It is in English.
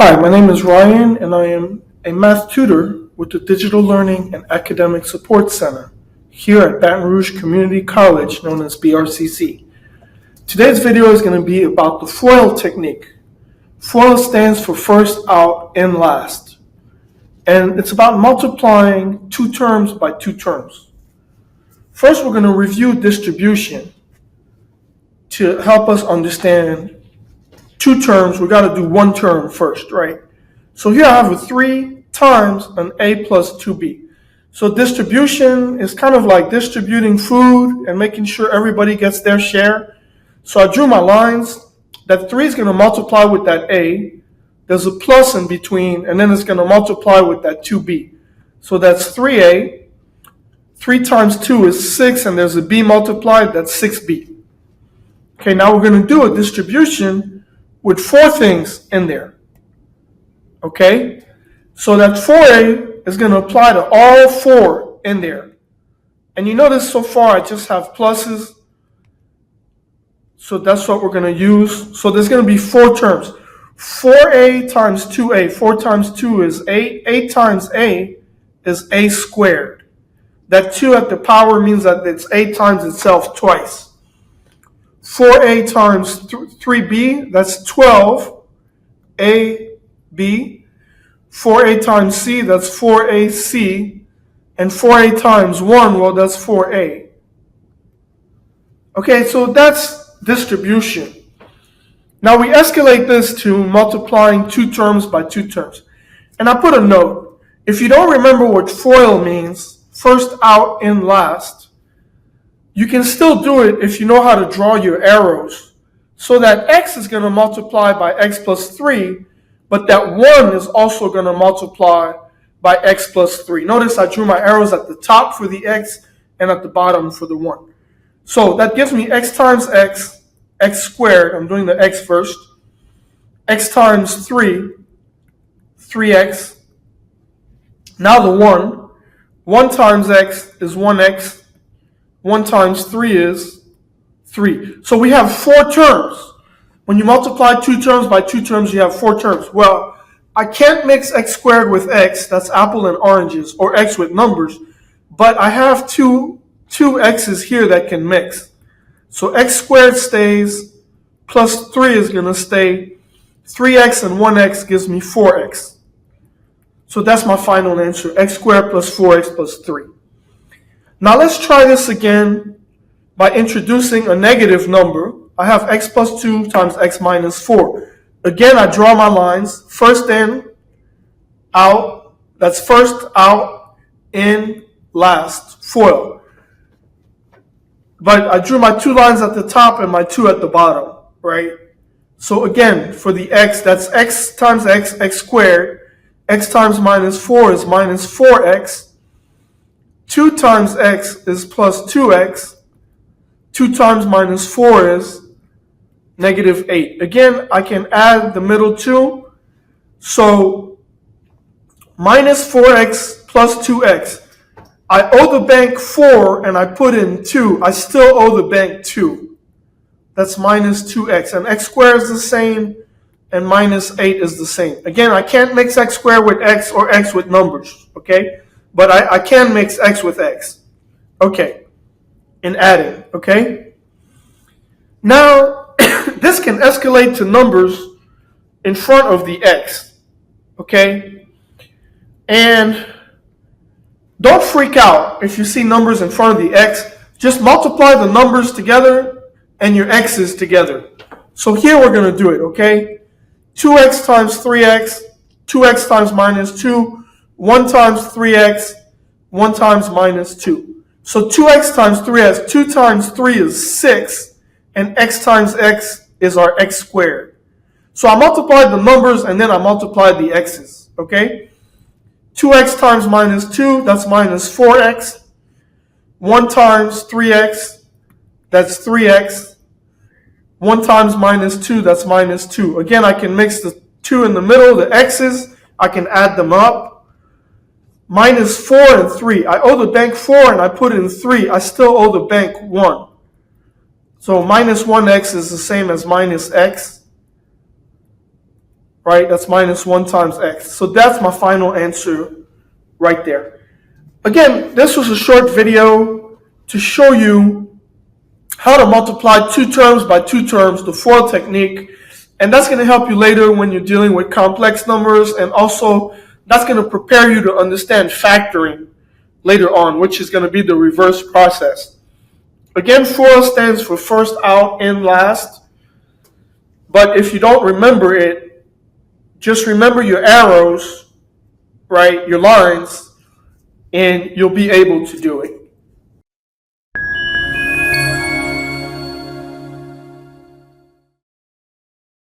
Hi, my name is Ryan, and I am a math tutor with the Digital Learning and Academic Support Center here at Baton Rouge Community College, known as BRCC. Today's video is going to be about the FOIL technique. FOIL stands for first out and last, and it's about multiplying two terms by two terms. First, we're going to review distribution to help us understand two terms. We got to do one term first, right? So here I have a 3 times an a plus 2b. So distribution is kind of like distributing food and making sure everybody gets their share. So I drew my lines. That 3 is going to multiply with that a. There's a plus in between, and then it's going to multiply with that 2b. So that's 3a. 3 times 2 is 6, and there's a b multiplied. That's 6b. Okay, now we're going to do a distribution with 4 things in there. Okay? So that 4a is going to apply to all 4 in there. And you notice so far I just have pluses. So that's what we're going to use. So there's going to be 4 terms. 4a times 2a. 4 times 2 is 8. 8 times a is a squared. That 2 at the power means that it's 8 times itself twice. 4a times 3b, that's 12, ab. 4a times c, that's 4ac. And 4a times 1, well, that's 4a. Okay, so that's distribution. Now we escalate this to multiplying two terms by two terms. And I put a note. If you don't remember what FOIL means, first out and last, you can still do it if you know how to draw your arrows. So that x is going to multiply by x plus 3, but that 1 is also going to multiply by x plus 3. Notice I drew my arrows at the top for the x and at the bottom for the 1. So that gives me x times x, x squared. I'm doing the x first. X times 3, 3x. Now the 1. 1 times x is 1x. 1 times 3 is 3. So we have 4 terms. When you multiply two terms by two terms, you have 4 terms. Well, I can't mix x squared with x, that's apple and oranges, or x with numbers, but I have two x's here that can mix. So x squared stays, plus 3 is going to stay. 3x and 1x gives me 4x. So that's my final answer, x squared plus 4x plus 3. Now let's try this again by introducing a negative number. I have x plus 2 times x minus 4. Again, I draw my lines. First in, out. That's first out, in, last. FOIL. But I drew my 2 lines at the top and my 2 at the bottom, right? So again, for the x, that's x times x squared. X times minus 4 is minus 4x. 2 times x is plus 2x. 2 times minus 4 is negative 8. Again, I can add the middle 2. So minus 4x plus 2x. I owe the bank 4 and I put in 2. I still owe the bank 2. That's minus 2x. And x squared is the same and minus 8 is the same. Again, I can't mix x squared with x or x with numbers, okay? But I can mix x with x. Okay. In adding, okay? Now, this can escalate to numbers in front of the x, okay? And don't freak out if you see numbers in front of the x. Just multiply the numbers together and your x's together. So here we're going to do it, okay? 2x times 3x, 2x times minus 2, 1 times 3x, 1 times minus 2. So 2x times 3x, 2 times 3 is 6, and x times x is our x squared. So I multiplied the numbers, and then I multiplied the x's, okay? 2x times minus 2, that's minus 4x. 1 times 3x, that's 3x. 1 times minus 2, that's minus 2. Again, I can mix the 2 in the middle, the x's. I can add them up. Minus 4 and 3. I owe the bank 4 and I put in 3. I still owe the bank 1. So minus 1x is the same as minus x. right? That's minus 1 times x. So that's my final answer right there. Again, this was a short video to show you how to multiply 2 terms by 2 terms, the FOIL technique. And that's going to help you later when you're dealing with complex numbers, and also that's going to prepare you to understand factoring later on, which is going to be the reverse process. Again, FOIL stands for first out and last. But if you don't remember it, just remember your arrows, right, your lines, and you'll be able to do it.